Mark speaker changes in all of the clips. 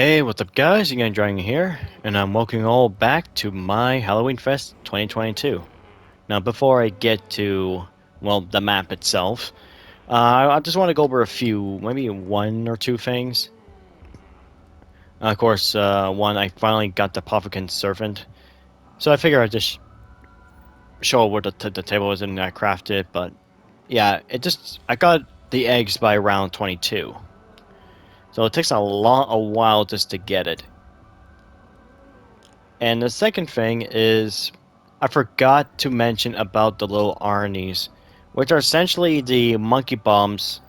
Speaker 1: Hey, what's up guys? Again, Dragon here, and I'm welcoming you all back to my Halloween Fest 2022. Now, before I get to, well, the map itself, I just want to go over a few, maybe one or two things. Of course, one, I finally got the Puffican Servant, so I figure I'd just show where the table is and I craft it, but yeah, I got the eggs by round 22. So it takes a while just to get it. And the second thing is, I forgot to mention about the little Arnies, which are essentially the monkey bombs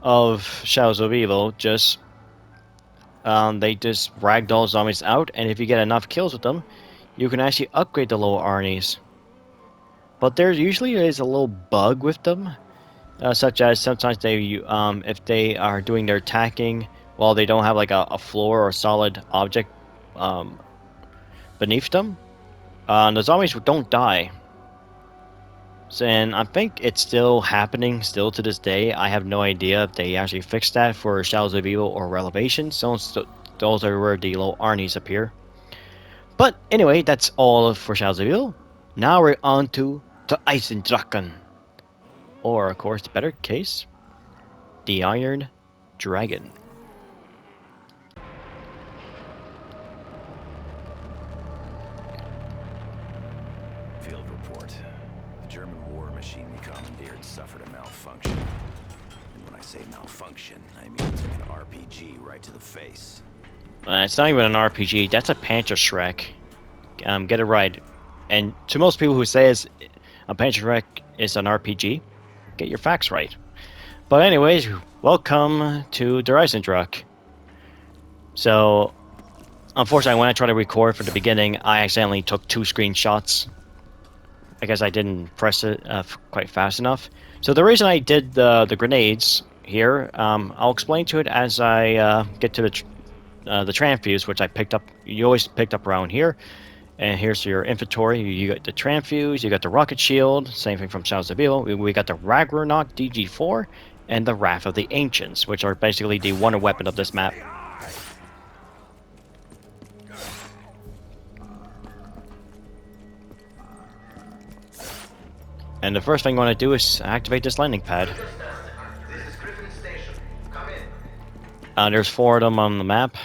Speaker 1: of Shadows of Evil. They just ragdoll zombies out, and if you get enough kills with them, you can actually upgrade the little Arnies. But there usually is a little bug with them, such as sometimes if they are doing their attacking while they don't have like a floor or solid object beneath them, the zombies don't die. And I think it's still happening still to this day. I have no idea if they actually fixed that for Shadows of Evil or Revelations. Those are where the little Arnies appear. But anyway, that's all for Shadows of Evil. Now we're on to Eisendrache. Or, of course, the better case, the Iron Dragon.
Speaker 2: Field report. The German war machine we commandeered suffered a malfunction. And when I say malfunction, I mean it took an RPG right to the face.
Speaker 1: It's not even an RPG, that's a Panzerschreck. Get it right. And to most people who say a Panzerschreck is an RPG, get your facts right. But anyways, welcome to the Eisendrache. So, unfortunately, when I tried to record for the beginning, I accidentally took 2 screenshots. I guess I didn't press it quite fast enough. So the reason I did the grenades here, I'll explain to it as I get to the transfuse, which I picked up. You always picked up around here. And here's your inventory. You got the transfuse, you got the rocket shield, same thing from Shadows of Evil. We got the Ragnarok DG4 and the Wrath of the Ancients, which are basically the wonder weapon of this map. And the first thing I want to do is activate this landing pad. There's 4 of them on the map.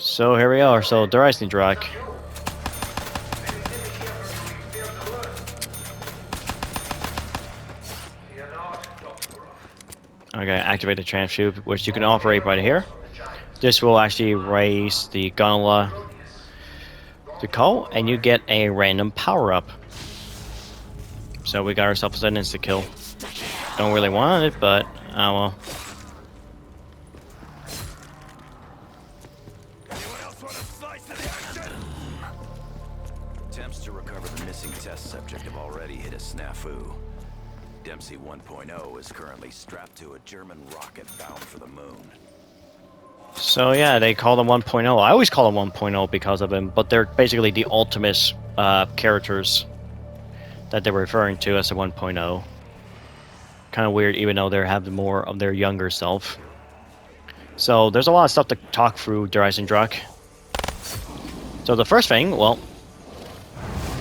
Speaker 1: So here we are, so der Eisendrache. Okay, activate the transfuse, which you can operate right here. This will actually raise the gondola to call, and you get a random power-up. So we got ourselves an insta-kill. Don't really want it, but, well.
Speaker 2: Attempts to recover the missing test subject have already hit a snafu. Dempsey 1.0 is currently strapped to a German rocket bound for the moon.
Speaker 1: So yeah, they call them 1.0. I always call them 1.0 because of them, but they're basically the Ultimus characters that they're referring to as a 1.0. Kind of weird, even though they have more of their younger self. So there's a lot of stuff to talk through der Eisendrache. So the first thing, well,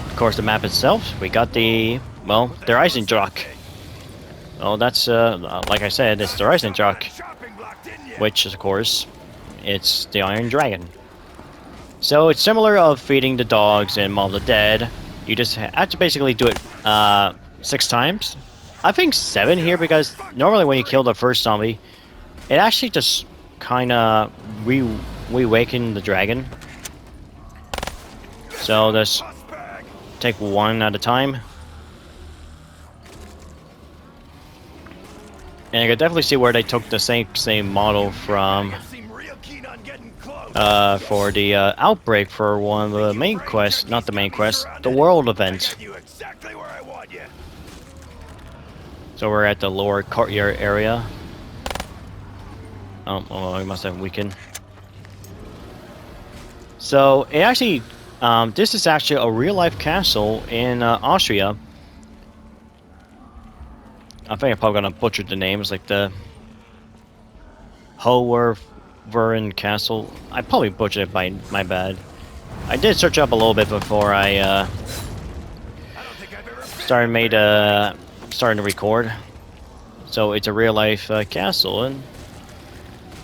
Speaker 1: of course, the map itself. We got der Eisendrache. Well, that's like I said, it's der Eisendrache, which is, of course, it's the Iron Dragon. So it's similar of feeding the dogs in Maw of the Dead. You just have to basically do it 6 times. I think 7 here because normally when you kill the first zombie, it actually just kind of reawaken the dragon. So just take 1 at a time. And I could definitely see where they took the same model from for the outbreak for one of the main quests, not the main quest, the world event. So we're at the lower courtyard area. Oh, I must have weakened. So it actually, this is actually a real-life castle in Austria. I think I'm probably gonna butcher the names, like the Howervern Castle. I probably butchered it by my bad. I did search up a little bit before I starting to record. So it's a real life castle, and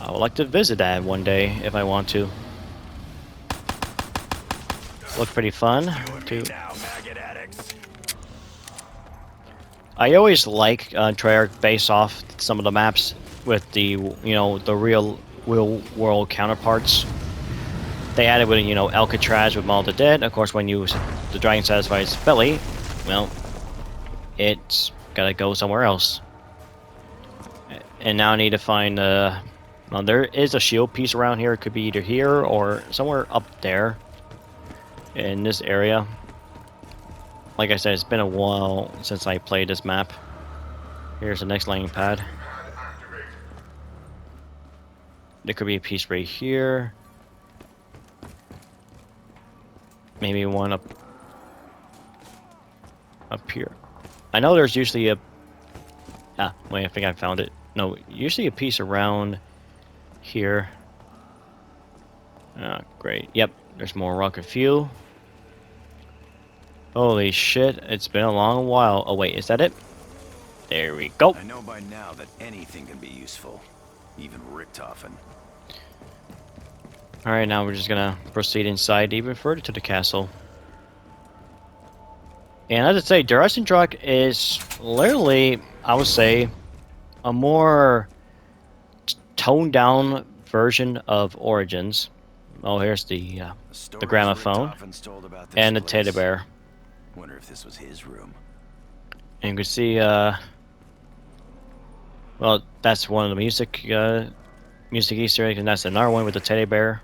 Speaker 1: I would like to visit that one day if I want to. Look pretty fun too. I always like Treyarch based off some of the maps with the the real world counterparts. They added with Alcatraz with Maul of the Dead. Of course, when the dragon satisfies its belly, well, it's gotta go somewhere else. And now I need to find well, there is a shield piece around here. It could be either here or somewhere up there in this area. Like I said, it's been a while since I played this map. Here's the next landing pad. There could be a piece right here. Maybe one up here. I know there's usually a... Ah, wait, I think I found it. No, usually a piece around here. Ah, great. Yep, there's more rocket fuel. Holy shit, it's been a long while. Oh wait, is that it? There we go.
Speaker 2: I know by now that anything can be useful, even Richthofen.
Speaker 1: Alright, now we're just gonna proceed inside even further to the castle. And as I say, Der Eisendrache is literally, I would say, a more toned down version of Origins. Oh, here's the gramophone and the teddy bear.
Speaker 2: Wonder if this was his room.
Speaker 1: And you can see, well, that's one of the music Easter eggs, and that's another one with the teddy bear.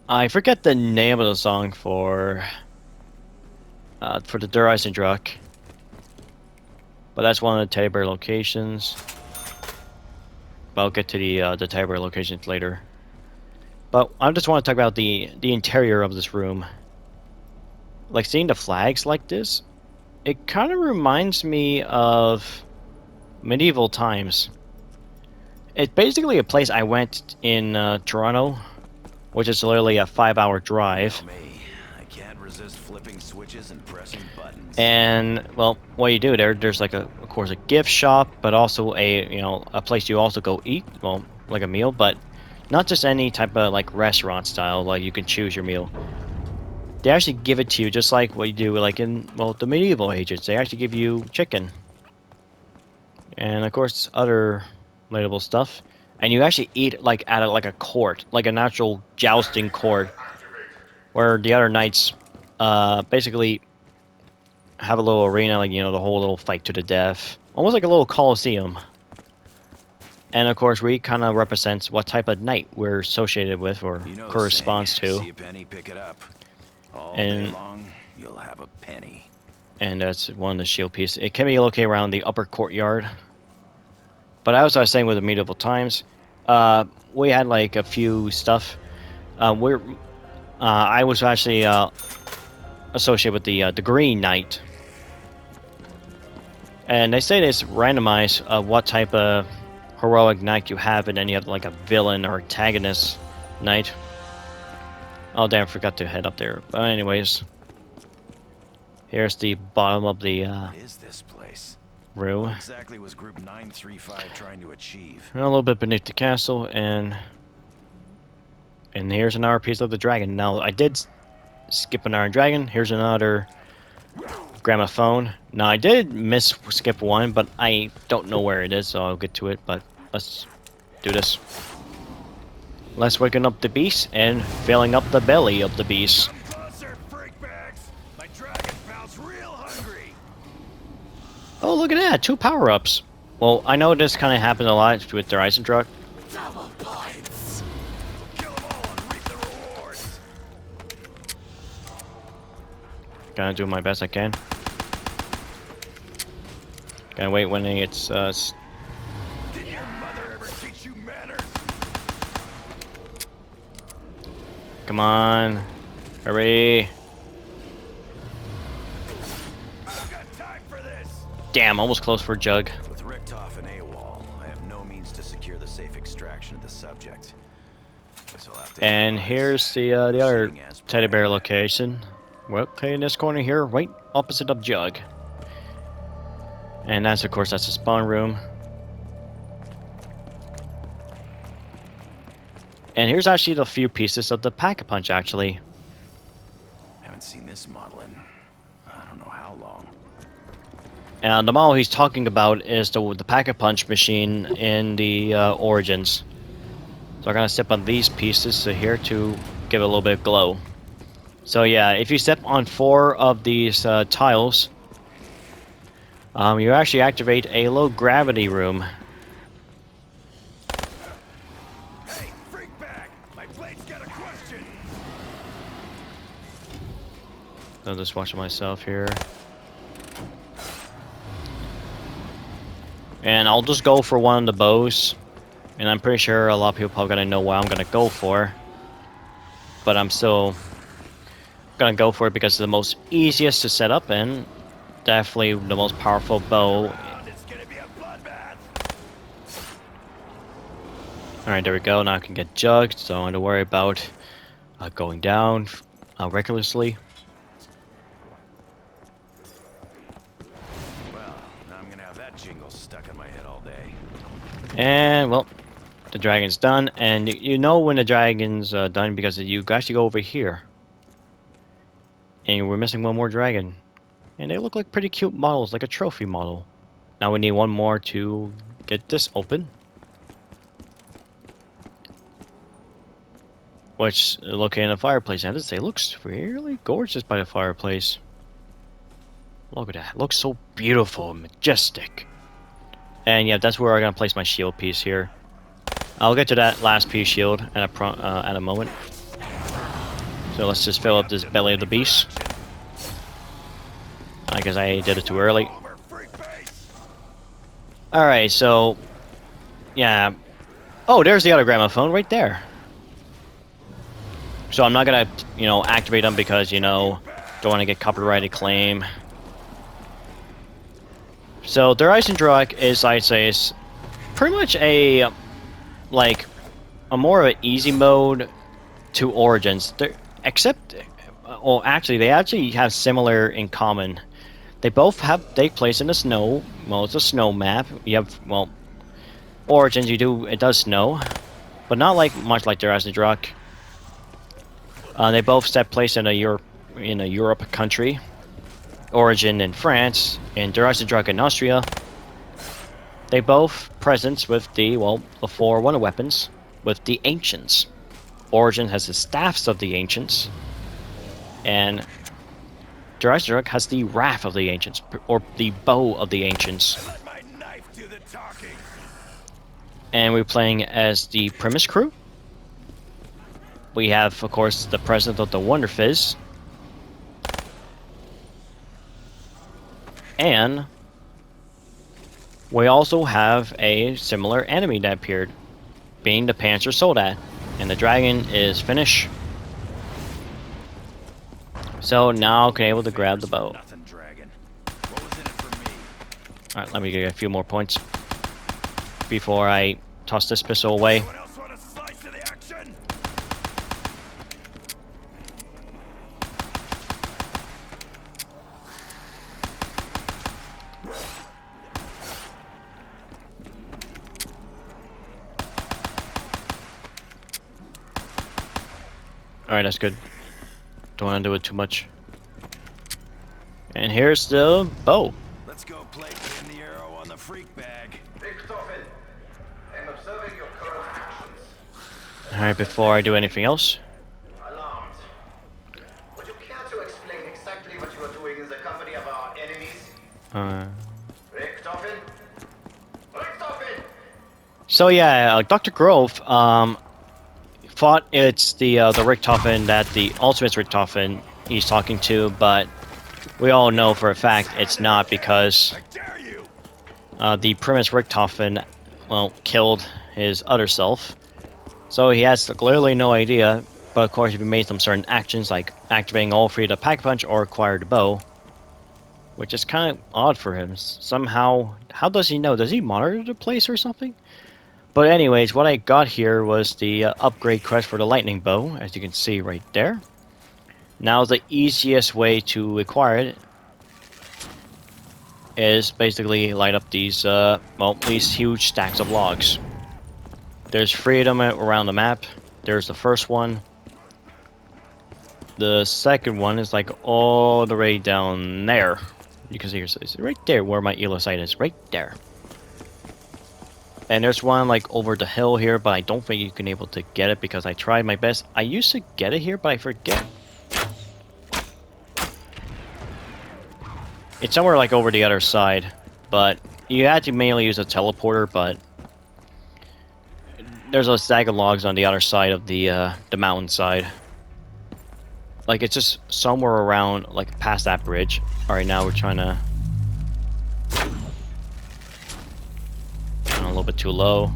Speaker 1: I forget the name of the song for the Der Eisendrache, but that's one of the teddy bear locations. But I'll get to the teddy bear locations later. But I just want to talk about the interior of this room. Like, seeing the flags like this, it kind of reminds me of medieval times. It's basically a place I went in Toronto, which is literally a 5-hour drive.
Speaker 2: I can't resist flipping switches and pressing buttons.
Speaker 1: And well, what you do there's like of course a gift shop, but also a place you also go eat, well, like a meal, but not just any type of like restaurant style, like you can choose your meal. They actually give it to you just like what you do like in, well, the medieval ages. They actually give you chicken. And of course other relatable stuff. And you actually eat like at a court, like a natural jousting court, where the other knights basically have a little arena, like, the whole little fight to the death. Almost like a little coliseum. And of course, we kind of represents what type of knight we're associated with or corresponds to.
Speaker 2: See a penny, pick it up. All day long, you'll have a penny.
Speaker 1: And that's one of the shield pieces. It can be located around the upper courtyard. But as I was saying with the medieval times, we had like a few stuff. I was actually associated with the Green Knight. And they say it's randomized what type of heroic knight you have, and then you have like a villain or antagonist knight. Oh damn, I forgot to head up there. But anyways, here's the bottom of the
Speaker 2: What is this place?
Speaker 1: room.
Speaker 2: What exactly was Group 935 trying to achieve?
Speaker 1: A little bit beneath the castle, and here's another piece of the dragon. Now I did skip an Iron Dragon. Here's another gramophone. Now I did skip one, but I don't know where it is, so I'll get to it. But let's do this. Let's waken up the beast and filling up the belly of the beast. Oh, look at that! 2 power-ups. Well, I know this kind of happened a lot with their Eisendrache. Gotta do my best I can. Gotta wait when it gets
Speaker 2: Did your mother ever teach you manners?
Speaker 1: come on. Hurry.
Speaker 2: I've got time for this.
Speaker 1: Damn, almost close for Jug.
Speaker 2: With Richthof and AWOL, I have no means to secure the safe extraction of the subject. Guess I'll have to
Speaker 1: And
Speaker 2: improvise.
Speaker 1: here's the other
Speaker 2: Proceeding as
Speaker 1: teddy bear
Speaker 2: planned.
Speaker 1: location. Well, okay, in this corner here, right opposite of Jug. And that's, of course, that's the spawn room. And here's actually the few pieces of the Pack-a-Punch, actually.
Speaker 2: Haven't seen this model in I don't know how long.
Speaker 1: And the model he's talking about is the Pack-a-Punch machine in the Origins. So I'm gonna step on these pieces here to give it a little bit of glow. So yeah, if you step on 4 of these tiles, you actually activate a low gravity room.
Speaker 2: Hey, freak bag! My plate's got a question!
Speaker 1: I'm just watching myself here. And I'll just go for one of the bows. And I'm pretty sure a lot of people probably gonna know what I'm gonna go for. But I'm still gonna go for it because it's the most easiest to set up and definitely the most powerful bow.
Speaker 2: It's gonna be a bloodbath!
Speaker 1: Alright, there we go. Now I can get jugged, so I don't have to worry about going down recklessly.
Speaker 2: Well, now I'm gonna have that jingle stuck in my head all day.
Speaker 1: And, well, the dragon's done. And you know when the dragon's done because you actually go over here. And we're missing one more dragon. And they look like pretty cute models, like a trophy model. Now we need one more to get this open. Which, located in a fireplace. I have to say, looks really gorgeous by the fireplace. Look at that. It looks so beautiful and majestic. And yeah, that's where I'm going to place my shield piece here. I'll get to that last piece shield at a moment. So let's just fill up this belly of the beast. I guess I did it too early. Alright, so... yeah. Oh, there's the other gramophone right there. So I'm not gonna, activate them because, don't want to get copyrighted claim. So their Eisendrache is, I'd say, is pretty much a more of an easy mode to Origins. Except, well, actually, they actually have similar in common. They both take place in the snow. Well, it's a snow map. You have, well, Origins, it does snow, but not much like their Eisendrache. They both take place in a Europe country. Origin in France, and Der Eisendrache in Austria. They both present with the 4 wonder weapons with the Ancients. Origin has the staffs of the Ancients, and Der Eisendrache has the Wrath of the Ancients, or the Bow of the Ancients.
Speaker 2: Let my knife do the talking.
Speaker 1: And we're playing as the Primus crew. We have, of course, the President of the Wonder Fizz. And we also have a similar enemy that appeared, being the Panzer Soldat. And the dragon is Finnish. So now I'm able to grab the bow.
Speaker 2: Nothing, dragon. What was in it for me?
Speaker 1: Alright, let me get a few more points before I toss this pistol away.
Speaker 2: Anyone else want a slice of the action?
Speaker 1: Alright, that's good. Don't want to do it too much. And here's the bow.
Speaker 2: Let's go play pin the arrow on the freak bag.
Speaker 3: Richthofen, I'm observing your current actions.
Speaker 1: Alright, before I do anything else.
Speaker 3: Alarmed. Would you care to explain exactly what you are doing in the company of our enemies? Richthofen? Richthofen!
Speaker 1: So yeah, Dr. Grove thought it's the Richthofen that the Ultimate Richthofen he's talking to, but we all know for a fact it's not because
Speaker 2: I dare you.
Speaker 1: the Primus Richthofen, killed his other self. So he has clearly no idea, but of course if he made some certain actions like activating all 3 of the Pack-a-Punch or acquired the bow, which is kind of odd for him. Somehow, how does he know? Does he monitor the place or something? But anyways, what I got here was the upgrade quest for the lightning bow, as you can see right there. Now the easiest way to acquire it is basically light up these, well, these huge stacks of logs. There's 3 of them around the map. There's the first one. The second one is like all the way down there. You can see it's right there where my elo site is, right there. And there's one like over the hill here, but I don't think you can able to get it because I tried my best. I used to get it here, but I forget. It's somewhere like over the other side, but you had to mainly use a teleporter, but there's a stack of logs on the other side of the mountainside. Like, it's just somewhere around, like, past that bridge. Alright, now we're trying to... a little bit too low.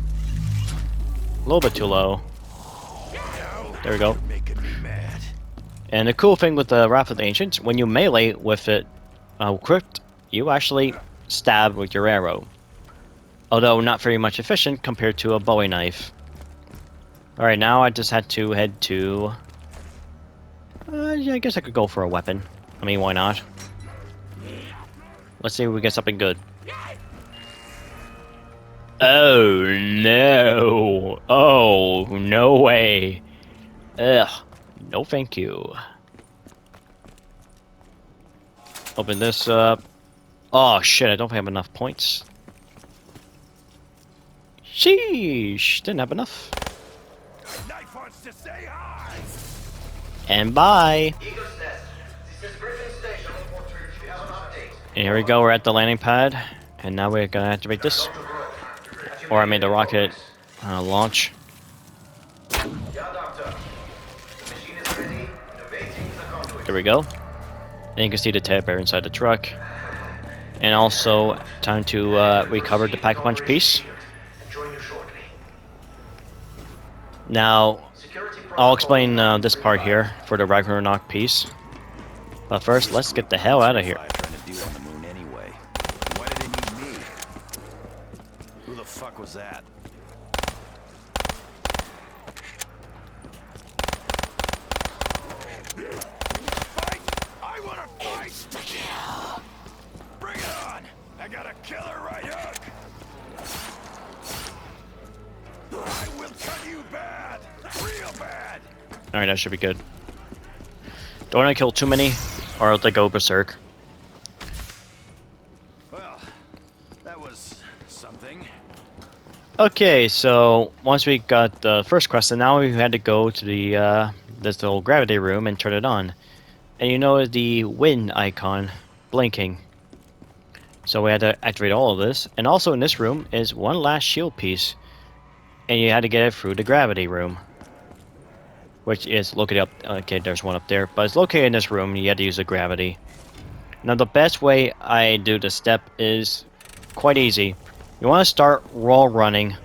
Speaker 1: A little bit too low. There we go. And the cool thing with the Wrath of the Ancients, when you melee with it equipped, you actually stab with your arrow. Although not very much efficient compared to a Bowie knife. Alright, now I just had to head to... yeah, I guess I could go for a weapon. I mean, why not? Let's see if we get something good. Oh, no. Oh, no way. Ugh. No thank you. Open this up. Oh, shit, I don't have enough points. Sheesh, didn't have enough.
Speaker 2: Knife wants to say hi.
Speaker 1: And bye.
Speaker 3: Eagle's Nest. This is Griffin Station. Report to if you have an update.
Speaker 1: And here we go, we're at the landing pad. And now we're gonna activate this. Or I made the rocket launch.
Speaker 3: Yeah, Doctor. The machine is ready. Innovating the conduit.
Speaker 1: There we go. And you can see the teddy bear inside the truck. And also, time to recover the pack-a-punch piece.
Speaker 3: Join you shortly.
Speaker 1: Now,
Speaker 3: Security
Speaker 1: I'll explain this part here for the Ragnarok piece. But first, let's get the hell out of here.
Speaker 2: Trying to do on the moon anyway. Why did they need me? Who the fuck was that? Fight! I want to fight! Bring it on! I got a killer right hook! I will cut you bad! Real bad!
Speaker 1: Alright, that should be good. Don't want to kill too many, or else they go berserk.
Speaker 2: Well, that was something.
Speaker 1: Okay, so once we got the first quest, and now we had to go to the this little gravity room and turn it on. And you know the wind icon blinking. So we had to activate all of this. And also in this room is one last shield piece. And you had to get it through the gravity room. Which is located up... Okay, there's one up there. But it's located in this room and you had to use the gravity. Now the best way I do the step is quite easy. You want to start wall running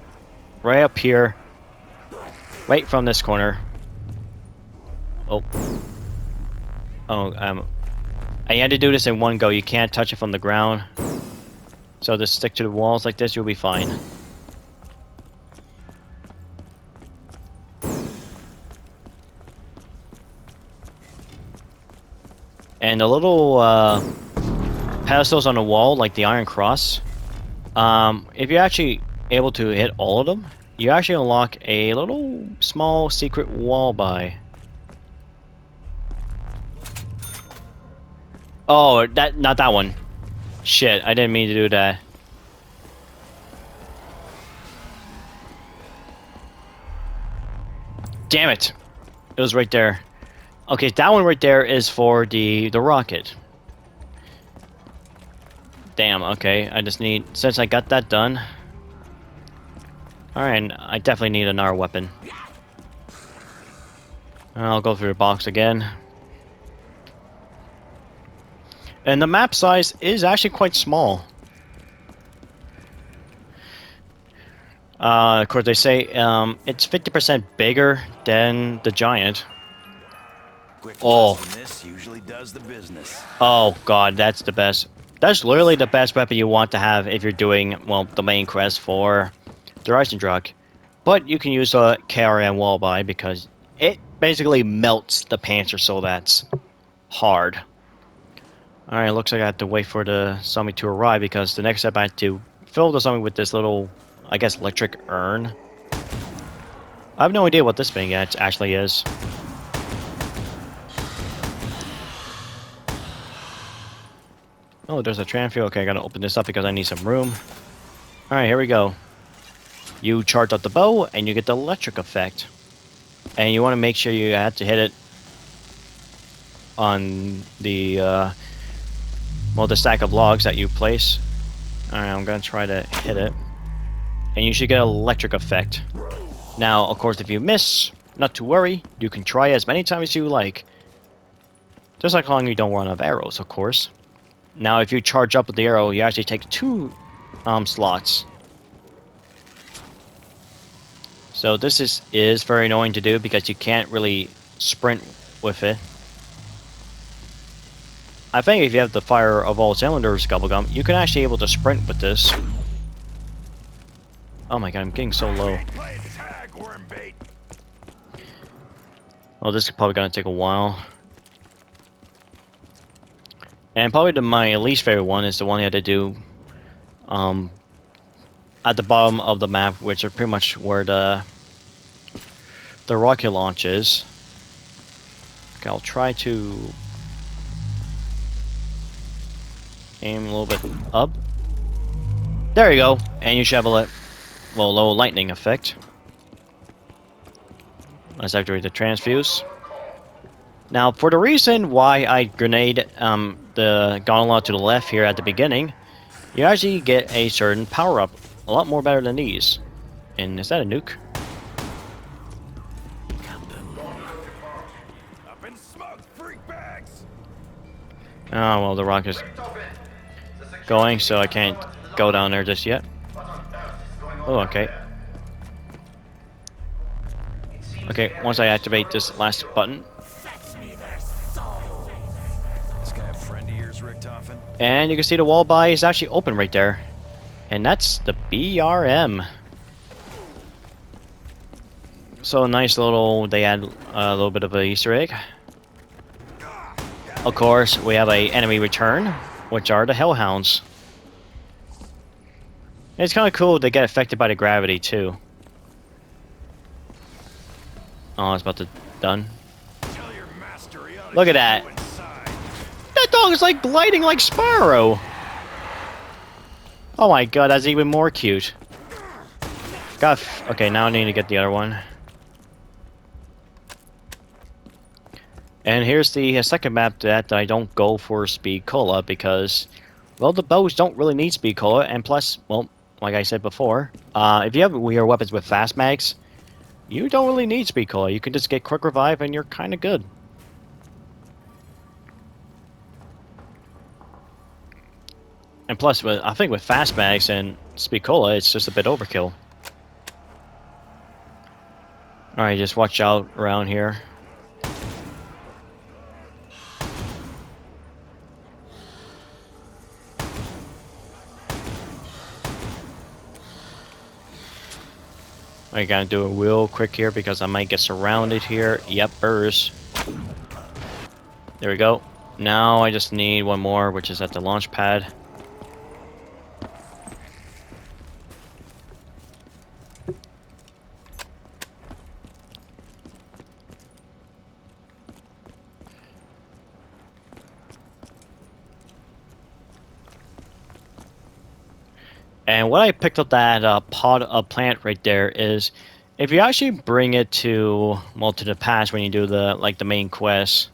Speaker 1: right up here. Right from this corner. I had to do this in one go. You can't touch it from the ground. So just stick to the walls like this, you'll be fine. And the little pedestals on the wall, like the Iron Cross, if you're actually able to hit all of them, you actually unlock a little small secret wall by. Oh, not that one. Shit, I didn't mean to do that. Damn it. It was right there. Okay, that one right there is for the rocket. Damn, okay. I just need... Since I got that done... Alright, I definitely need another weapon. I'll go through the box again. And the map size is actually quite small. Of course, they say it's 50% bigger than the Giant.
Speaker 2: Quick
Speaker 1: Oh.
Speaker 2: lesson, this usually does the business.
Speaker 1: Oh god, that's the best. That's literally the best weapon you want to have if you're doing, well, the main quest for the Eisendrache. But you can use a KRM Wallby because it basically melts the Panzer, so that's hard. Alright, looks like I have to wait for the zombie to arrive because the next step I have to fill the zombie with this little, I guess, electric urn. I have no idea what this thing actually is. Oh, there's a tram fuel. Okay, I gotta open this up because I need some room. Alright, here we go. You charge up the bow and you get the electric effect. And you want to make sure you have to hit it on the, well, the stack of logs that you place. Alright, I'm gonna try to hit it. And you should get an electric effect. Now, of course, if you miss, not to worry. You can try as many times as you like. Just like long as you don't run out of arrows, of course. Now, if you charge up with the arrow, you actually take 2 slots. So this is very annoying to do because you can't really sprint with it. I think if you have the fire of all cylinders Gobblegum, you can actually able to sprint with this. Oh my god, I'm getting so low. Well, this is probably gonna take a while. And probably my least favorite one is the one you had to do at the bottom of the map, which are pretty much where the rocket launch is. Okay, I'll try to aim a little bit up. There you go, and you should have a low lightning effect. Let's activate the transfuse. Now, for the reason why I grenade the gauntlet to the left here at the beginning, you actually get a certain power-up. A lot more better than these. And is that a nuke? Oh, well, the rock is going, so I can't go down there just yet. Oh, okay. Okay, once I activate this last button. And you can see the wall by is actually open right there. And that's the BRM. So nice little, they add a little bit of an Easter egg. Of course, we have a enemy return, which are the Hellhounds. And it's kind of cool they get affected by the gravity too. Oh, it's about to done. Look at that. That dog is like gliding like Sparrow. Oh my god, that's even more cute. God, okay, now I need to get the other one. And here's the second map that I don't go for Speed Cola because, well, the bows don't really need Speed Cola, and plus, well, like I said before, if you have your weapons with fast mags, you don't really need Speed Cola. You can just get Quick Revive and you're kind of good. And plus, I think with fast mags and Speed Cola, it's just a bit overkill. Alright, just watch out around here. I gotta do it real quick here because I might get surrounded here. Yep, burrs. There we go. Now I just need one more, which is at the launch pad. And what I picked up that pod of plant right there is, if you actually bring it to, well, to the past when you do the main quest,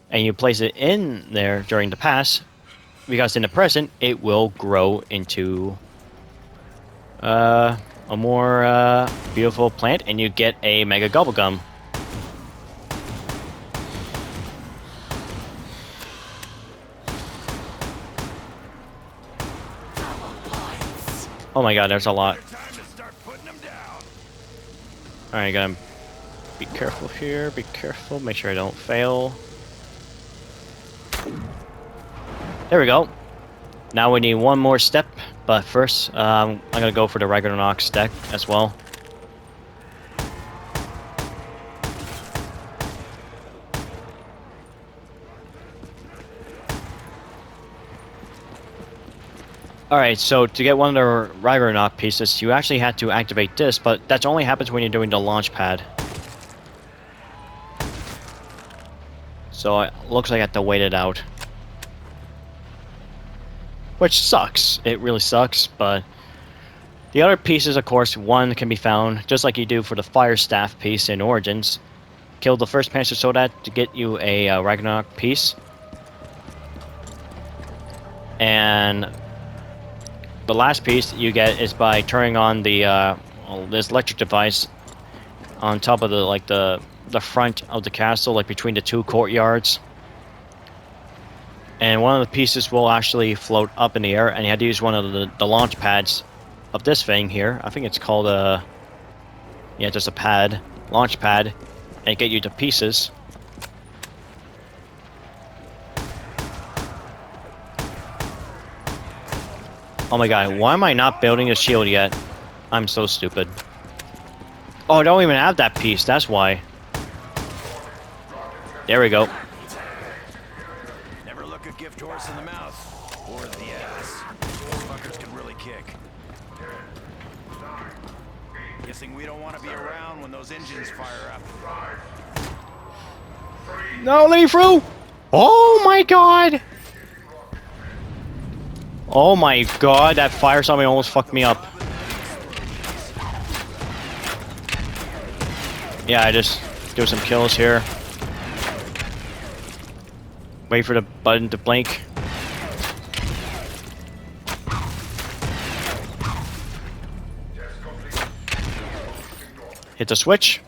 Speaker 1: and you place it in there during the past, because in the present it will grow into a more beautiful plant, and you get a mega gobblegum. Oh my god, there's a lot. Alright, gotta be careful here, be careful, make sure I don't fail. There we go. Now we need one more step, but first, I'm gonna go for the Ragnarok deck as well. Alright, so to get one of the Ragnarok pieces, you actually had to activate this, but that only happens when you're doing the launch pad. So it looks like I have to wait it out. Which sucks. It really sucks, but... The other pieces, of course, one can be found, just like you do for the Fire Staff piece in Origins. Kill the first Panzer Soldat to get you a Ragnarok piece. And... the last piece you get is by turning on the this electric device on top of the front of the castle, like between the two courtyards. And one of the pieces will actually float up in the air, and you have to use one of the launch pads of this thing here. I think it's called yeah, just a pad, launch pad, and get you to pieces. Oh my god, why am I not building a shield yet? I'm so stupid. Oh, I don't even have that piece, that's why. There we go.
Speaker 2: Never look a gift horse in the mouth. Or the ass. Those fuckers can really kick. Guessing we don't want to be around when those engines fire up.
Speaker 1: No, let me through! Oh my god! Oh my god, that fire zombie almost fucked me up. Yeah, I just do some kills here. Wait for the button to blink. Hit the switch,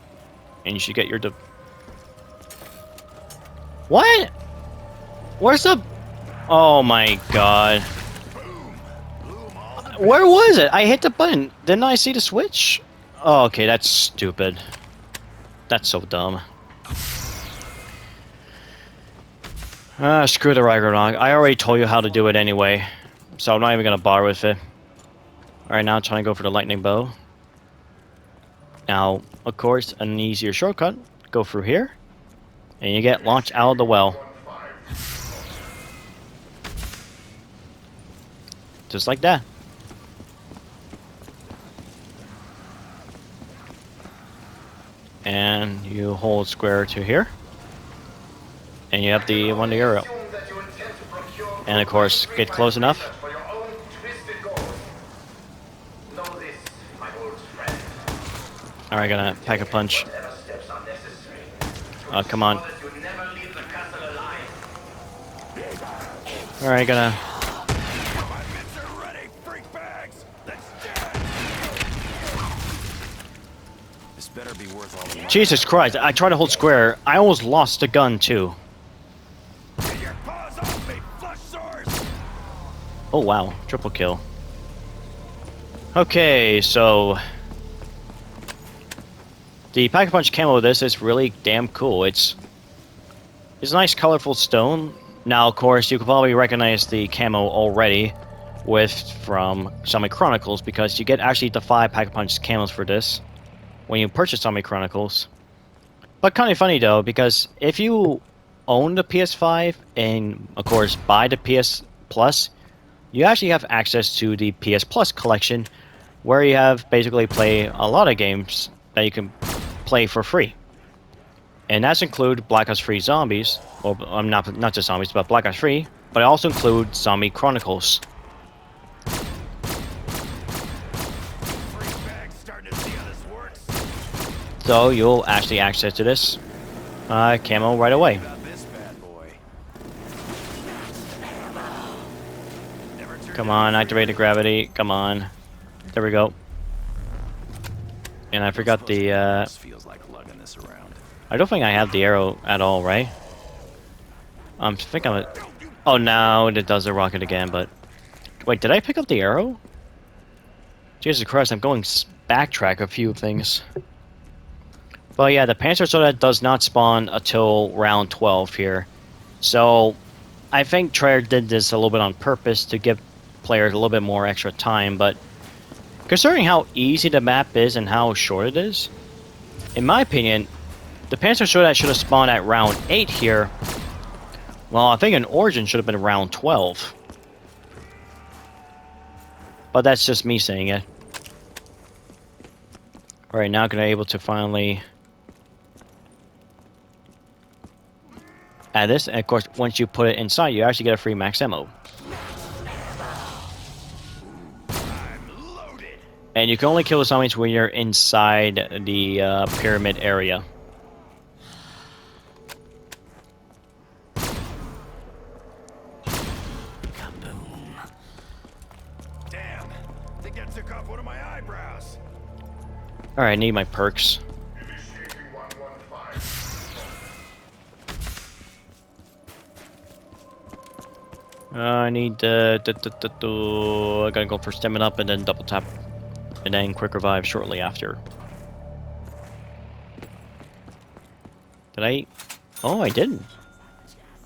Speaker 1: and you should get your What? Where's the... Oh my god. Where was it? I hit the button. Didn't I see the switch? Oh, okay, that's stupid. That's so dumb. Screw the Ragnarok. I already told you how to do it anyway, so I'm not even gonna bother with it. Alright, now I'm trying to go for the lightning bow. Now, of course, an easier shortcut. Go through here, and you get launched out of the well. Just like that. And you hold square to here. And you have the one arrow. And of course, get close enough. Alright, gonna pack a punch. Oh, come on. Alright, gonna... Jesus Christ, I tried to hold square. I almost lost the gun, too. Oh, wow. Triple kill. Okay, so... the Pack-a-Punch camo of this is really damn cool. It's a nice colorful stone. Now, of course, you can probably recognize the camo already from Zombie Chronicles, because you get actually the 5 Pack-a-Punch camos for this when you purchase Zombie Chronicles. But kind of funny though, because if you own the PS5 and of course buy the PS Plus, you actually have access to the PS Plus collection, where you have basically play a lot of games that you can play for free. And that's include Black Ops 3 Zombies, or not just Zombies, but Black Ops 3, but it also includes Zombie Chronicles. So you'll actually access to this camo right away. Come on, activate the gravity. Come on. There we go. And I forgot the I don't think I have the arrow at all, right? I think I'm a... Oh, no, it does the rocket again, but... Wait, did I pick up the arrow? Jesus Christ, I'm going backtrack a few things. But yeah, the Panzer Soldat does not spawn until round 12 here. So, I think Treyarch did this a little bit on purpose to give players a little bit more extra time, but considering how easy the map is and how short it is, in my opinion, the Panzer that should have spawned at round 8 here. Well, I think an Origin should have been around 12. But that's just me saying it. Alright, now gonna be able to finally add this. And of course, once you put it inside, you actually get a free max ammo. And you can only kill the zombies when you're inside the pyramid area.
Speaker 2: Damn, I think I took off one of my eyebrows.
Speaker 1: Alright, I need my perks.
Speaker 3: Initiating 115.
Speaker 1: I need I gotta go for stamina up and then double tap. And then quick revive shortly after. Did I? Oh, I didn't.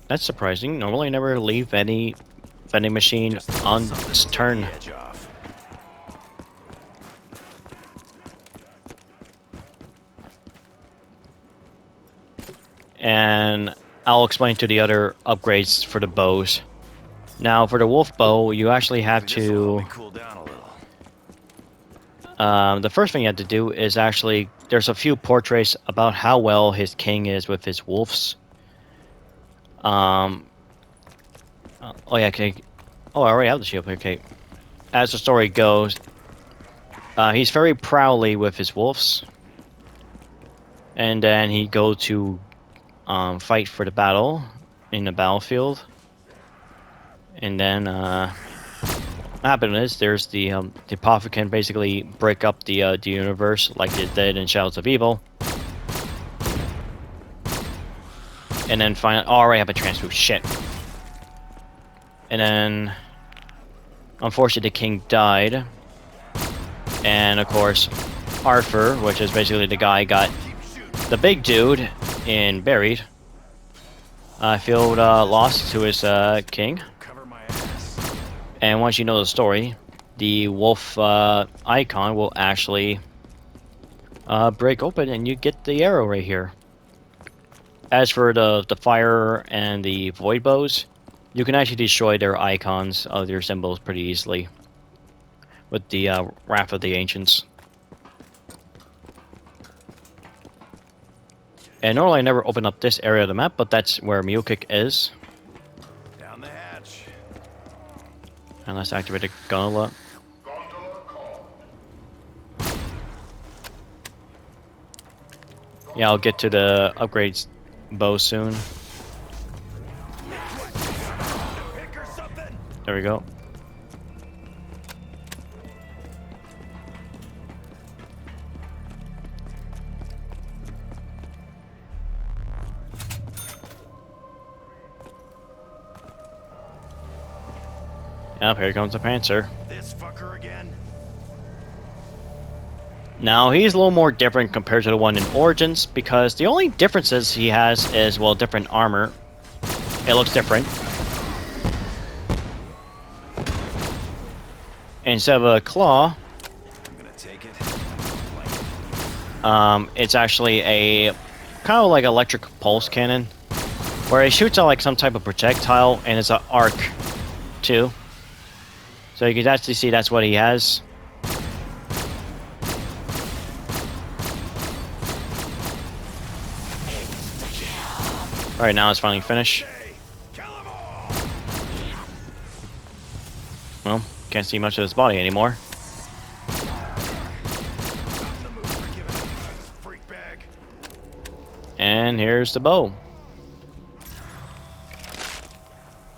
Speaker 1: That's surprising. Normally I never leave any vending machine on its turn.
Speaker 2: Edge off.
Speaker 1: And I'll explain to the other upgrades for the bows. Now, for the wolf bow, you actually have
Speaker 2: This'll help
Speaker 1: to...
Speaker 2: me cool down a little.
Speaker 1: the first thing you have to do is actually... There's a few portraits about how well his king is with his wolves. Oh yeah, okay. Oh, I already have the shield. Okay. As the story goes, he's very proudly with his wolves. And then he go to fight for the battle in the battlefield. And then what happened is there's the Apothecary basically break up the universe like it did in Shadows of Evil. And then finally, oh, I already have a transmute. Shit. And then, unfortunately, the king died. And of course, Arthur, which is basically the guy got the big dude and buried. I feel lost to his king.
Speaker 2: Cover my ass.
Speaker 1: And once you know the story, the wolf icon will actually break open and you get the arrow right here. As for the fire and the void bows, you can actually destroy their icons of their symbols pretty easily with the Wrath of the Ancients. And normally I never open up this area of the map, but that's where Mule Kick is.
Speaker 2: Down the hatch.
Speaker 1: And let's activate the gondola.
Speaker 3: Gondola call.
Speaker 1: Yeah, I'll get to the upgrades bow soon.
Speaker 2: Pick or something.
Speaker 1: There we go. Yep, here comes the Panzer.
Speaker 2: This fucker again.
Speaker 1: Now, he's a little more different compared to the one in Origins, because the only differences he has is, well, different armor. It looks different. Instead of a claw,
Speaker 2: I'm gonna take it.
Speaker 1: it's actually a kind of like electric pulse cannon, where it shoots out like some type of projectile, and it's an arc, too. So you can actually see that's what he has. Alright, now it's finally finished.
Speaker 2: Kill 'em all.
Speaker 1: Well, can't see much of his body anymore.
Speaker 2: Not in the mood for giving up, freak bag.
Speaker 1: And here's the bow.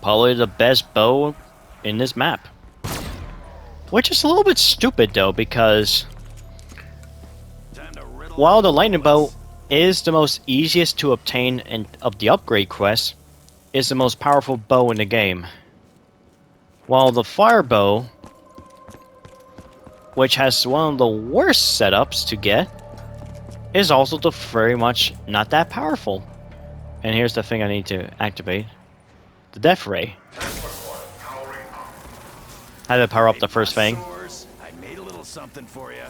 Speaker 1: Probably the best bow in this map. Which is a little bit stupid though, because
Speaker 2: Time to riddle
Speaker 1: while the lightning bow is the most easiest to obtain and of the upgrade quests, is the most powerful bow in the game. While the fire bow, which has one of the worst setups to get, is also very much not that powerful. And here's the thing I need to activate. The Death Ray. Had to power up the first thing.
Speaker 2: I made a little something for you.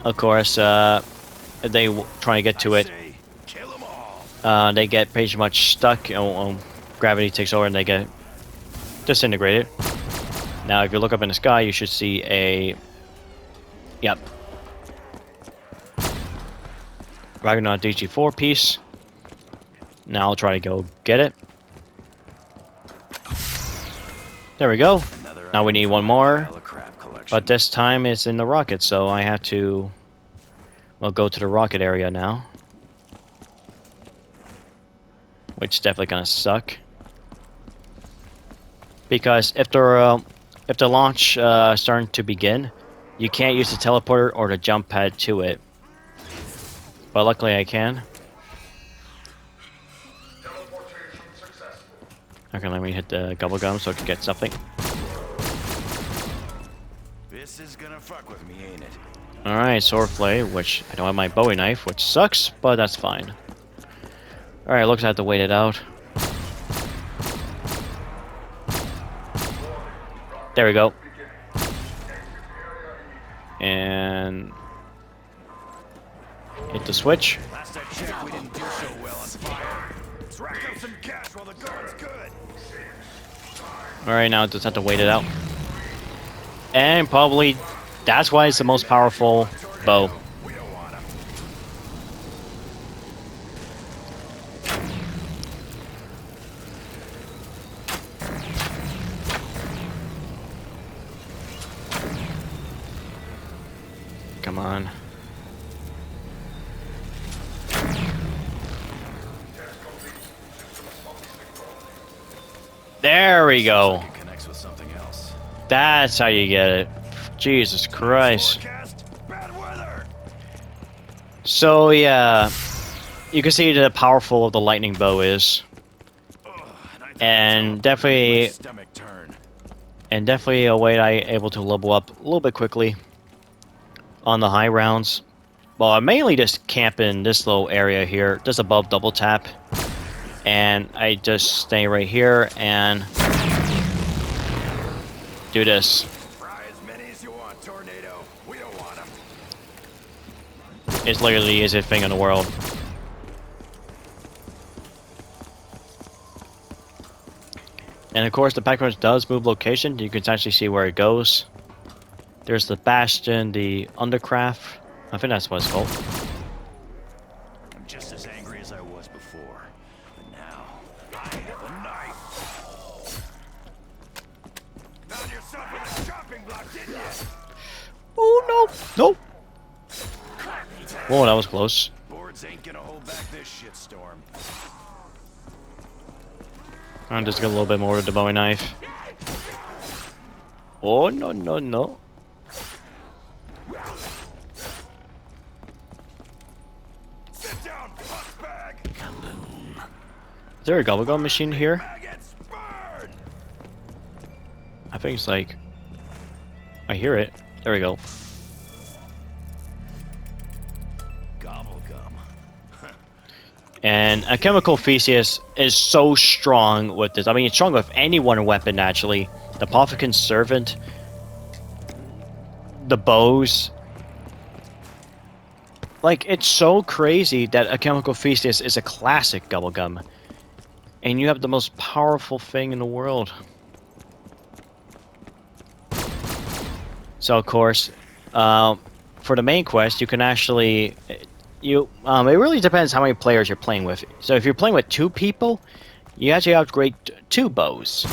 Speaker 1: Of course, they try to get to it.
Speaker 2: Kill 'em all.
Speaker 1: They get pretty much stuck. Gravity takes over and they get disintegrated. Now, if you look up in the sky, you should see a... Yep. Ragnar DG4 piece. Now I'll try to go get it. There we go. Now we need one more. But this time it's in the rocket, so I have to... Well, go to the rocket area now. Which is definitely gonna suck. Because if the launch starting to begin, you can't use the teleporter or the jump pad to it. But luckily I can. Okay, let me hit the gobble gum so I can get something.
Speaker 2: This is gonna fuck with me, ain't it?
Speaker 1: Alright, swordplay, which I don't have my Bowie knife, which sucks, but that's fine. Alright, looks like I have to wait it out. There we go. And hit the switch.
Speaker 2: Last I checked, we didn't do so well on fire. Let's rack up some cash while the going's good.
Speaker 1: Alright, now I just have to wait it out. And probably that's why it's the most powerful bow.
Speaker 2: We don't want 'em.
Speaker 1: Come on. There we go.
Speaker 2: It connects with something else.
Speaker 1: That's how you get it. Jesus Christ.
Speaker 2: Forecast, bad weather.
Speaker 1: So yeah, you can see the powerful the lightning bow is, and definitely
Speaker 2: Stomach turn.
Speaker 1: a way I able to level up a little bit quickly on the high rounds. Well, I mainly just camp in this little area here, just above double tap, and I just stay right here and do this.
Speaker 2: Fry as many as you want, Tornado. We don't want 'em.
Speaker 1: It's literally the easiest thing in the world. And of course, the pack does move location. You can actually see where it goes. There's the Bastion, the Undercraft. I think that's what it's called.
Speaker 2: I'm just as angry as I was before. But now, I have a knife. Found yourself with a chopping block, didn't you?
Speaker 1: Oh no! Nope. Whoa, that was close.
Speaker 2: Boards ain't gonna hold back this shitstorm.
Speaker 1: I'm just gonna a little bit more with the Bowie knife. Oh no no no!
Speaker 2: Sit down, fuckbag.
Speaker 1: Is there a gobblegum machine here?
Speaker 2: Maggots burn.
Speaker 1: I think it's like... I hear it. There we go.
Speaker 2: Gobblegum.
Speaker 1: And a chemical thesis is so strong with this. I mean, it's strong with any one weapon, actually. The Apothecary's Servant, the bows. Like, it's so crazy that a chemical thesis is a classic gobblegum. And you have the most powerful thing in the world. So, of course, for the main quest, you can actually... it really depends how many players you're playing with. So if you're playing with 2 people, you actually upgrade 2 bows.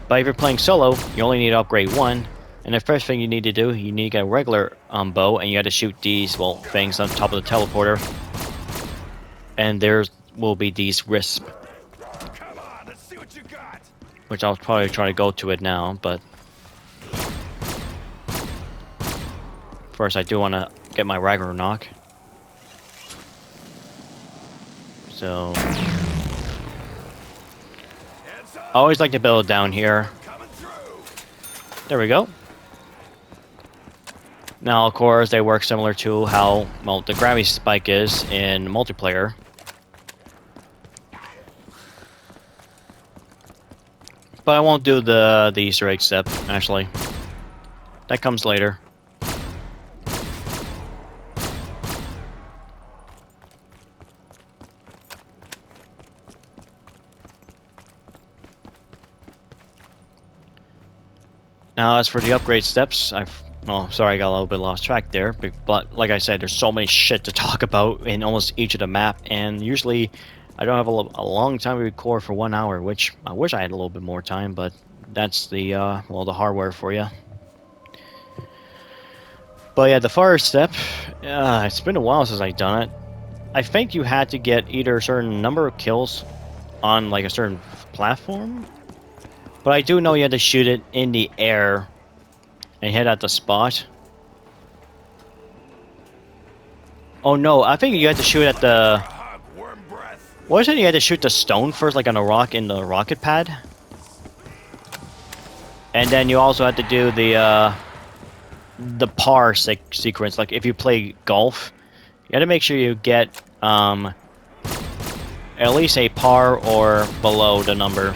Speaker 1: But if you're playing solo, you only need to upgrade 1. And the first thing you need to do, you need to get a regular bow, and you have to shoot these, well, things on top of the teleporter. And there will be these wisps.
Speaker 2: Come on, let's see what you got.
Speaker 1: Which I'll probably try to go to it now, but... First, I do want to get my Ragnarok. So... I always like to build down here.
Speaker 2: Coming through.
Speaker 1: There we go. Now, of course, they work similar to how, well, the gravity spike is in multiplayer. But I won't do the Easter egg step, actually. That comes later. Now, as for the upgrade steps, well, sorry, I got a little bit lost track there, but like I said, there's so many shit to talk about in almost each of the map, and usually I don't have a long time to record for 1 hour, which I wish I had a little bit more time, but that's the, well, the hardware for you. But yeah, the first step, it's been a while since I've done it. I think you had to get either a certain number of kills on like a certain platform, but I do know you had to shoot it in the air and hit at the spot. Oh no, I think you had to shoot at the... Wasn't it you had to shoot the stone first, like on a rock in the rocket pad? And then you also had to do the par sequence, like if you play golf, you had to make sure you get at least a par or below the number.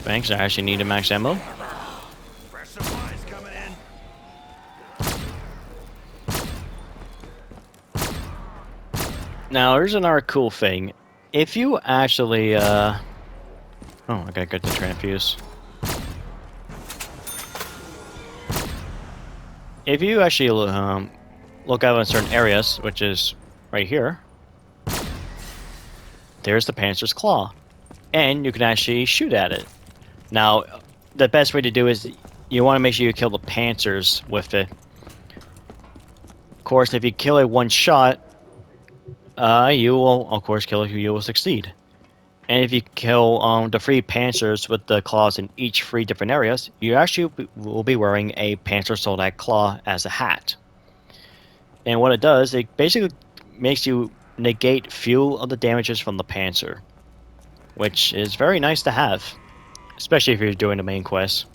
Speaker 1: Thanks, I actually need a max ammo.
Speaker 2: Fresh supplies coming in.
Speaker 1: Now, here's another cool thing. If you actually, oh, I gotta get the transfuse. If you actually look out in certain areas, which is right here, there's the Panzer's Claw. And you can actually shoot at it. Now, the best way to do is you want to make sure you kill the Panzers with it. Of course, if you kill it one shot, you will, of course, you will succeed. And if you kill the 3 Panzers with the claws in each 3 different areas, you actually will be wearing a Panzer Soldat claw as a hat. And what it does, it basically makes you negate few of the damages from the Panzer, which is very nice to have, especially if you're doing the main quest.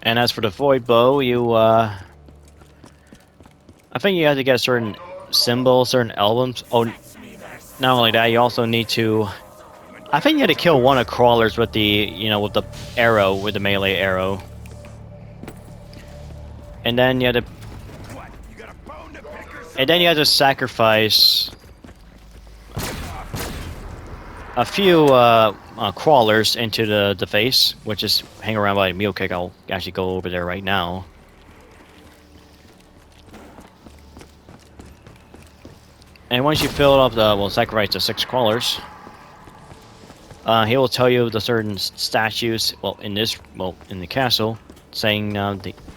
Speaker 1: And as for the Void Bow, you, I think you have to get a certain symbol, certain albums. Oh, not only that, you also need to... I think you had to kill one of the crawlers with the, you know, with the arrow, with the melee arrow. And then you had to... And then you had to sacrifice a few crawlers into the face, which is hang around by a meal cake. I'll actually go over there right now. And once you fill it up, we'll sacrifice the 6 crawlers. He will tell you the certain statues. Well, in the castle, saying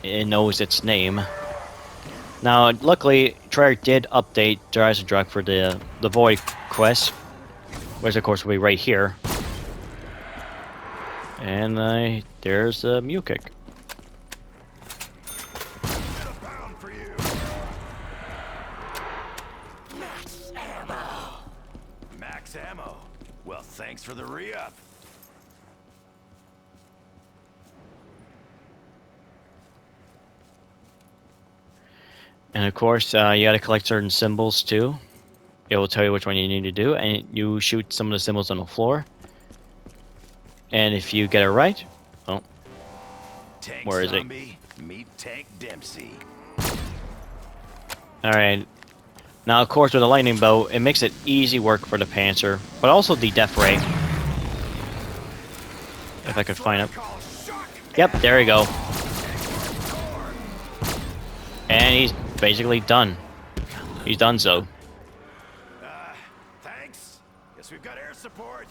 Speaker 1: it knows its name. Now, luckily, Treyarch did update the Eisendrache for the Void quest, which of course will be right here. And there's the mule kick.
Speaker 2: Max ammo. Well, thanks for the re-up.
Speaker 1: And of course, you gotta collect certain symbols too. It will tell you which one you need to do, and you shoot some of the symbols on the floor. And if you get it right, oh,
Speaker 2: Tank
Speaker 1: where is it?
Speaker 2: Zombie, meet Tank Dempsey.
Speaker 1: Alright. Now, of course, with the lightning bow, it makes it easy work for the Panzer, but also the death ray. If I could find it. Yep, there you go. And he's basically done. He's done so.
Speaker 2: Thanks. Guess we've got air support.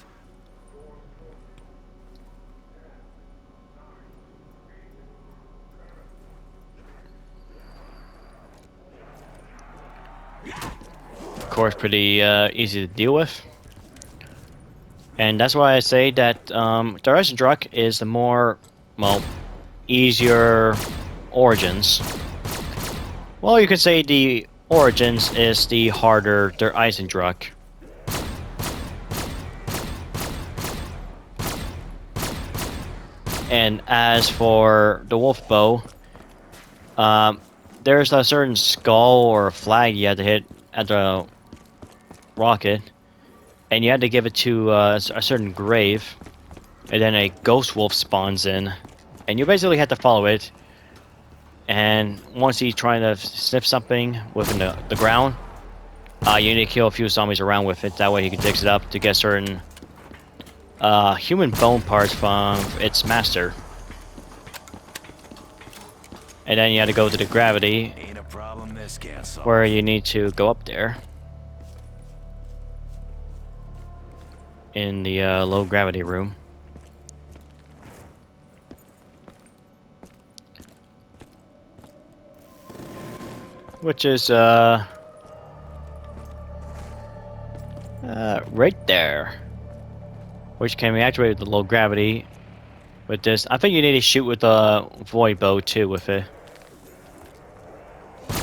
Speaker 1: Of course, pretty easy to deal with. And that's why I say that the Eisendrache is the more, well, easier Origins. Well, you could say the Origins is the harder der Eisendrache. And as for the wolf bow, there's a certain skull or flag you had to hit at the rocket, and you had to give it to a certain grave, and then a ghost wolf spawns in, and you basically have to follow it. And once he's trying to sniff something within the ground, you need to kill a few zombies around with it. That way he can dig it up to get certain human bone parts from its master. And then you had to go to the gravity,
Speaker 2: Ain't a problem this can't solve.
Speaker 1: where you need to go up there in the low gravity room. Which is right there. Which can be activated with the low gravity with this. I think you need to shoot with a void bow too with it.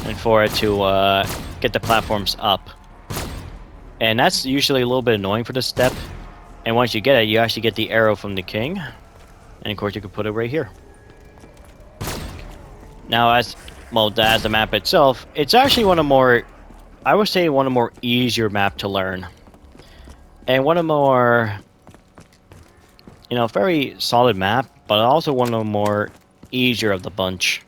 Speaker 1: And for it to get the platforms up. And that's usually a little bit annoying for this step. And once you get it, you actually get the arrow from the king. And of course you can put it right here. Now as the map itself, it's actually one of more, I would say one of the more easier map to learn. And one of the more, you know, very solid map, but also one of the more easier of the bunch.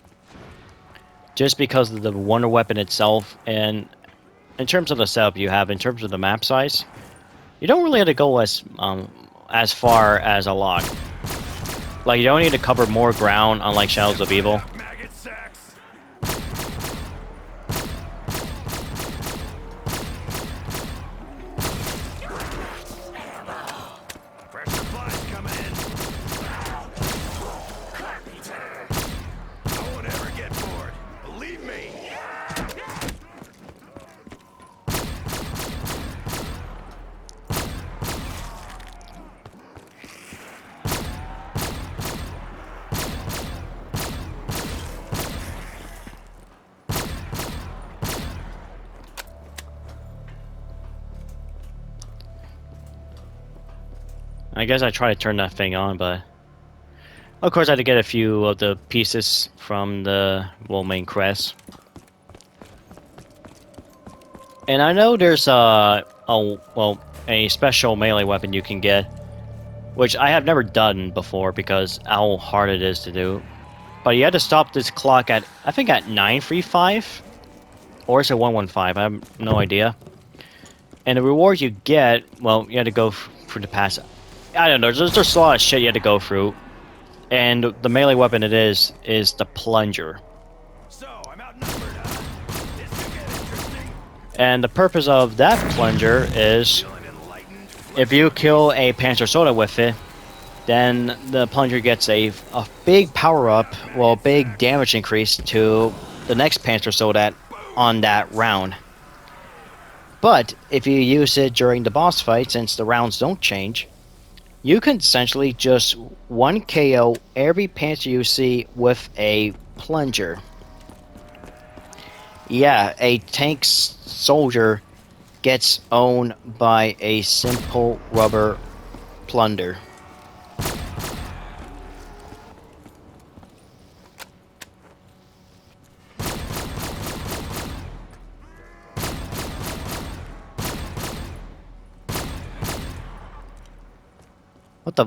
Speaker 1: Just because of the wonder weapon itself, and in terms of the setup you have, in terms of the map size, you don't really have to go as far as a lot. Like, you don't need to cover more ground, unlike Shadows of Evil.
Speaker 2: Maggot sacks. Fresh supplies coming in. I won't ever get bored. Believe me.
Speaker 1: I guess I tried to turn that thing on, but of course I had to get a few of the pieces from the main crest. And I know there's a special melee weapon you can get, which I have never done before because how hard it is to do. But you had to stop this clock at, I think at 935, or is it 115? I have no idea. And the reward you get, well, you had to go through the pass. I don't know, there's just a lot of shit you had to go through. And the melee weapon it is the plunger.
Speaker 2: So, I'm outnumbered, huh? This could get interesting.
Speaker 1: And the purpose of that plunger is,
Speaker 2: Feeling enlightened?
Speaker 1: if you kill a Panzer Soda with it, then the plunger gets a big power-up, well, big damage increase to the next Panzer Soda on that round. But if you use it during the boss fight, since the rounds don't change, you can essentially just 1 KO every Panzer you see with a plunger. Yeah, a tank soldier gets owned by a simple rubber plunder. What the?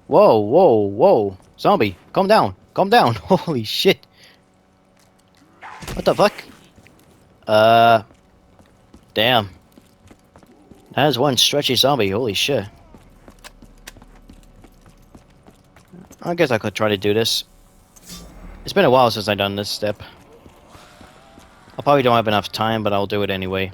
Speaker 1: Whoa, whoa, whoa. Zombie, calm down. Calm down. Holy shit. What the fuck? Damn. That is one stretchy zombie. Holy shit. I guess I could try to do this. It's been a while since I've done this step. I probably don't have enough time, but I'll do it anyway.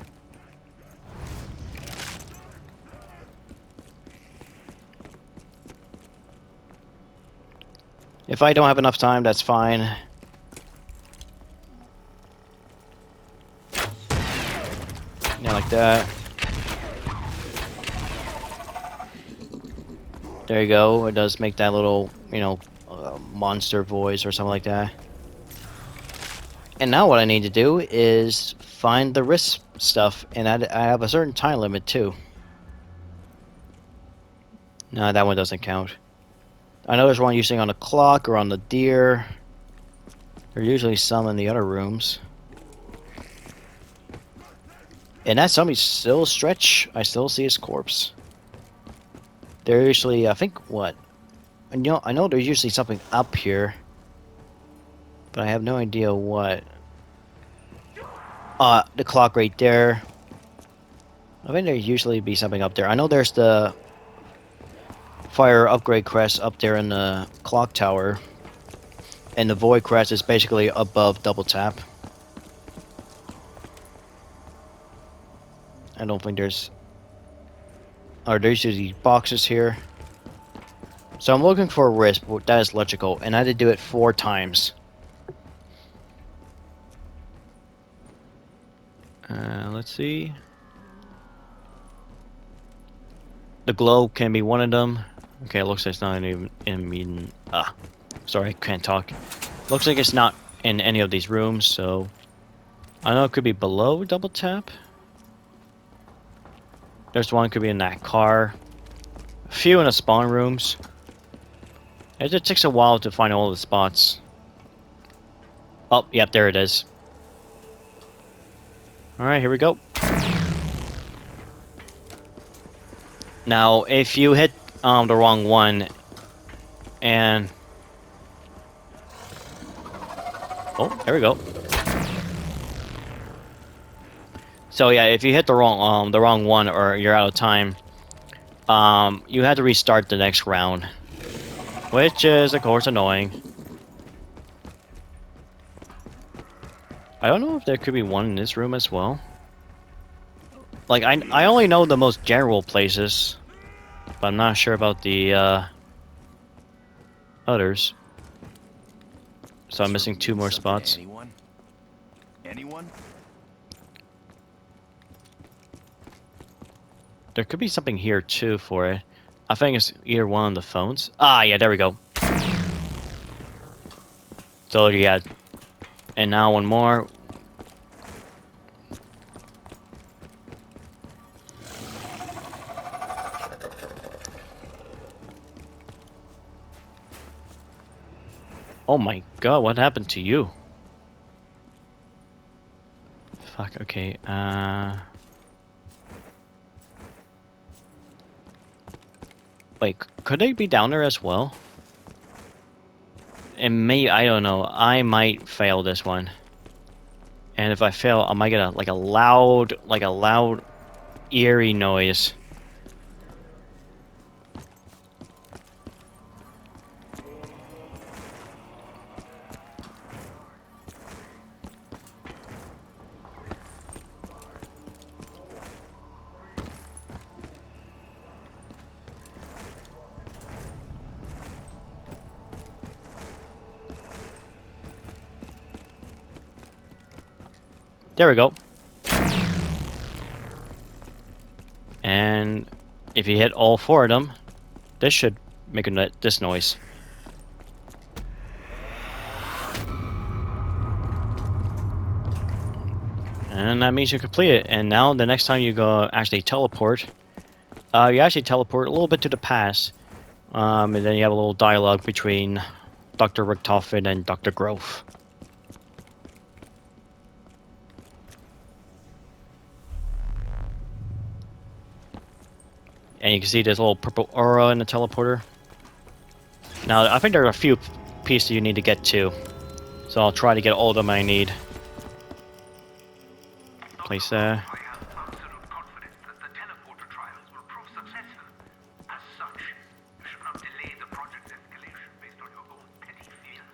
Speaker 1: If I don't have enough time, that's fine. Yeah, like that. There you go. It does make that little, you know, monster voice or something like that. And now what I need to do is find the risk stuff, and I have a certain time limit too. No, that one doesn't count. I know there's one using on the clock or on the deer. There's usually some in the other rooms. And that zombie still stretch. I still see his corpse. They're usually, I think, what? And I know there's usually something up here, but I have no idea what. The clock right there. I think there usually be something up there. I know there's the fire upgrade crest up there in the clock tower, and the void crest is basically above double tap. I don't think there's. Or there's usually boxes here. So I'm looking for a risk, but that is logical, and I had to do it 4 times. Let's see. The globe can be one of them. Okay, it looks like it's not even in. Sorry, I can't talk. Looks like it's not in any of these rooms, so I know it could be below double tap. There's one could be in that car. A few in the spawn rooms. It takes a while to find all the spots. Oh, yep, there it is. Alright, here we go. Now, if you hit the wrong one, and... Oh, there we go. So yeah, if you hit the wrong one or you're out of time, you have to restart the next round. Which is, of course, annoying. I don't know if there could be one in this room as well. Like, I only know the most general places, but I'm not sure about the others. So I'm missing 2 more spots.
Speaker 2: Anyone? Anyone?
Speaker 1: There could be something here too for it. I think it's either one of the phones. Ah, yeah, there we go. So yeah, and now one more. Oh my god, what happened to you? Fuck, okay, Wait, could they be down there as well? And I don't know, I might fail this one. And if I fail, I might get a loud, eerie noise. There we go. And if you hit all 4 of them, this should make this noise. And that means you complete it. And now the next time you go actually teleport, you actually teleport a little bit to the past. And then you have a little dialogue between Dr. Richtofen and Dr. Grove. And you can see this little purple aura in the teleporter. Now, I think there are a few pieces you need to get to. So I'll try to get all of them I need. Place there.
Speaker 4: I have absolute confidence that the teleporter trials will prove successful. As such, you should not delay the project's escalation based on your own petty fears.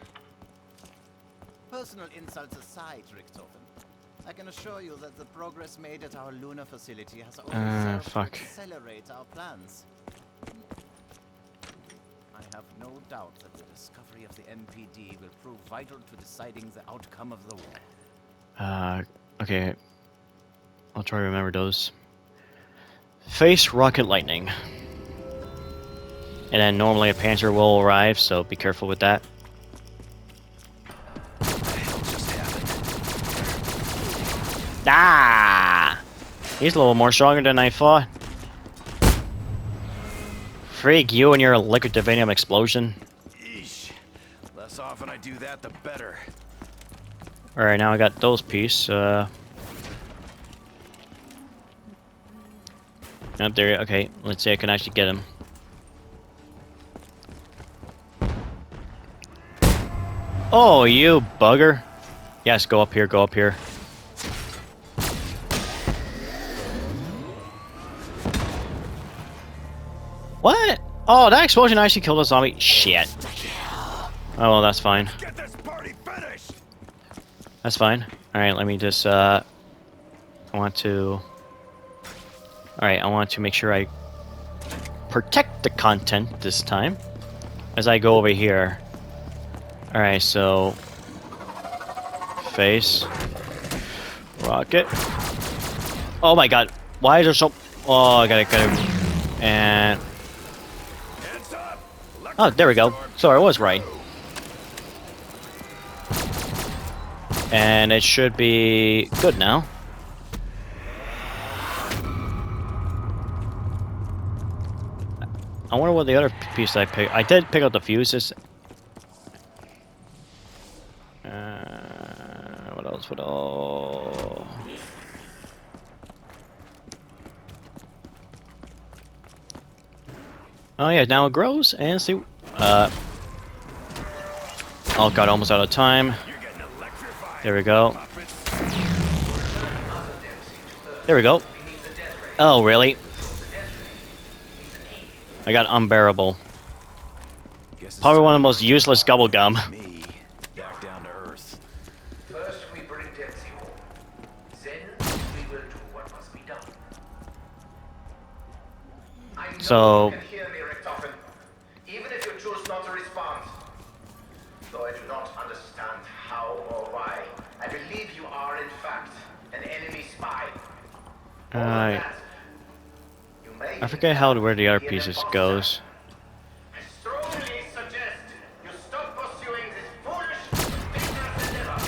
Speaker 5: Personal insults aside, Richtofen, I can assure you that the progress made at our lunar facility has only served
Speaker 1: fuck.
Speaker 5: to accelerate our plans. I have no doubt that the discovery of the MPD will prove vital to deciding the outcome of the war.
Speaker 1: Okay. I'll try to remember those. Face rocket lightning. And then normally a panzer will arrive, so be careful with that. Ah! He's a little more stronger than I thought. Freak, you and your liquid divinium explosion.
Speaker 2: Eesh. Less often I do that, the better.
Speaker 1: Alright, now I got those pieces. Up there, okay. Let's see, I can actually get him. Oh, you bugger. Yes, go up here, go up here. What? Oh, that explosion actually killed a zombie. Shit. Oh, well, that's fine.
Speaker 2: Get this party finished.
Speaker 1: That's fine. Alright, let me just, I want to make sure I protect the content this time as I go over here. Alright, so face rocket. Oh my god, why is there so... Oh, I gotta and...
Speaker 2: Heads up.
Speaker 1: Oh, there we go. So I was right. And it should be good now. I wonder what the other piece I picked. I did pick up the fuses. What else? What else? Oh yeah, now it grows and see. Oh god, almost out of time. There we go. There we go. Oh really? I got unbearable. Probably one of the most useless gobble gum.
Speaker 2: Me back down to earth.
Speaker 3: First we bring Dempsey home. Then we will do what must be done. I know
Speaker 1: So-
Speaker 3: you can hear me, Richtofen. Even if you choose not to respond. Though I do not understand how or why, I believe you are in fact an enemy spy. All of that, you may
Speaker 1: I forget how where the other
Speaker 3: be an
Speaker 1: pieces
Speaker 3: imposter.
Speaker 1: goes.
Speaker 3: I strongly suggest you stop pursuing this foolish, dangerous endeavor.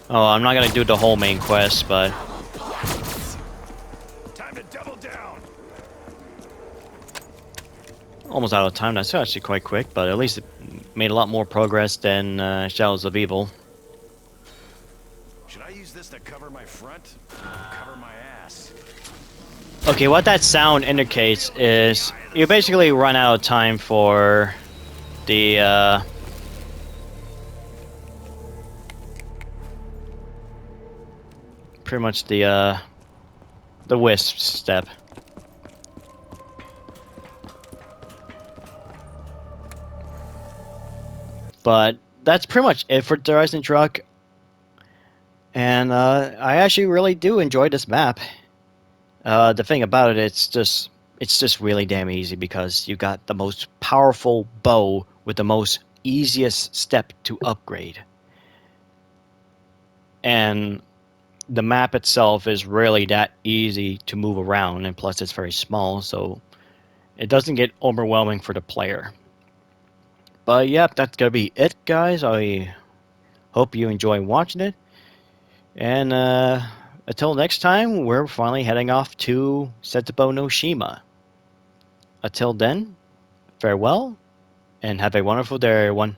Speaker 1: Oh, I'm not gonna do the whole main quest, but
Speaker 2: Time to double down.
Speaker 1: almost out of time. That's actually quite quick, but at least it made a lot more progress than Shadows of Evil.
Speaker 2: Should I use this to cover my front? Cover my ass.
Speaker 1: Okay, what that sound indicates is you basically run out of time for the pretty much the wisp step. But that's pretty much it for the Eisendrache. And I actually really do enjoy this map. The thing about it, it's just really damn easy because you got the most powerful bow with the most easiest step to upgrade. And the map itself is really that easy to move around, and plus it's very small, so it doesn't get overwhelming for the player. But yep, that's gonna be it, guys. I hope you enjoy watching it. And until next time, we're finally heading off to Setsubo no Shima. Until then, farewell, and have a wonderful day, everyone.